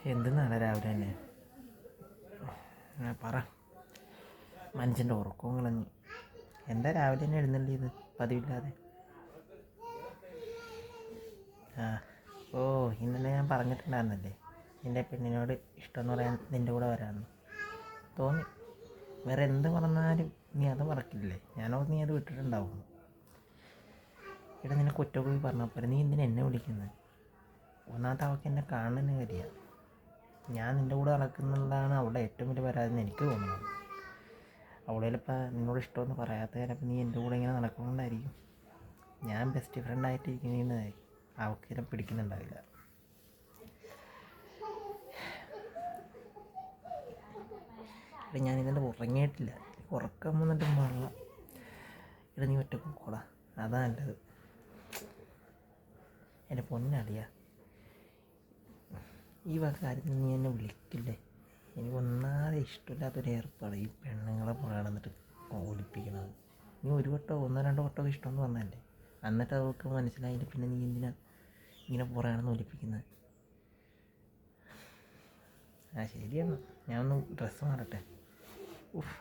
എന്തെന്നാണ് രാവിലെ തന്നെ പറ. മനുഷ്യൻ്റെ ഉറക്കവും കളഞ്ഞ് എന്താ രാവിലെ തന്നെ എഴുന്നള്ളിയത് പതിവില്ലാതെ? ഓ ഇന്നലെ ഞാൻ പറഞ്ഞിട്ടുണ്ടായിരുന്നല്ലേ നിൻ്റെ പെണ്ണിനോട് ഇഷ്ടമെന്ന് പറയാൻ നിൻ്റെ കൂടെ വരാമെന്ന്. തോന്നി. വേറെ എന്ത് പറഞ്ഞാലും നീ അത് മറക്കില്ലേ? ഞാനോർത്ത് നീ അത് വിട്ടിട്ടുണ്ടാവും. ഇവിടെ നിന്നെ കുറ്റക്കുറി പറഞ്ഞപ്പോൾ നീ എന്തിനാ എന്നെ വിളിക്കുന്നത്? ഒന്നാമത്തെ അവൾക്ക് എന്നെ കാണുന്ന കാര്യമാണ്. ഞാൻ നിൻ്റെ കൂടെ നടക്കുന്നതാണ് അവളുടെ ഏറ്റവും വലിയ പരാതി എന്ന് എനിക്ക് തോന്നുന്നത്. അവളെ ചിലപ്പോൾ നിന്നോട് ഇഷ്ടമെന്ന് പറയാത്ത ചിലപ്പോൾ നീ എൻ്റെ കൂടെ ഇങ്ങനെ നടക്കുന്നതുകൊണ്ടായിരിക്കും. ഞാൻ ബെസ്റ്റ് ഫ്രണ്ടായിട്ടിരിക്കുന്നതിന് അവൾക്ക് ചിലപ്പോൾ പിടിക്കുന്നുണ്ടാവില്ല. ഇവിടെ ഞാനിതിൻ്റെ ഉറങ്ങിയിട്ടില്ല. ഉറക്കം വന്നിട്ട് വെള്ളം ഇവിടെ നീ ഒറ്റ പോക്കോടാ, അതാ നല്ലത്. എൻ്റെ പൊന്നടിയാ, ഈ വക കാര്യത്തിൽ നീ എന്നെ വിളിക്കില്ലേ? എനിക്ക് ഒന്നാതെ ഇഷ്ടമില്ലാത്തൊരു ഏർപ്പാട് ഈ പെണ്ണുങ്ങളെ പുറകെ നടന്നിട്ട് ഒലിപ്പിക്കണത്. നീ ഒരു വട്ടോ ഒന്നോ രണ്ടോ വട്ടമൊക്കെ ഇഷ്ടമെന്ന് പറഞ്ഞല്ലേ, എന്നിട്ട് അവൾക്ക് മനസ്സിലായില്ല. പിന്നെ നീ എന്തിനാ ഇങ്ങനെ പുറകെയാണെന്ന് ഒലിപ്പിക്കുന്നത്? ശരിയാണ്, ഞാനൊന്ന് ഡ്രസ്സ് മാറട്ടെ. ഉഫ്.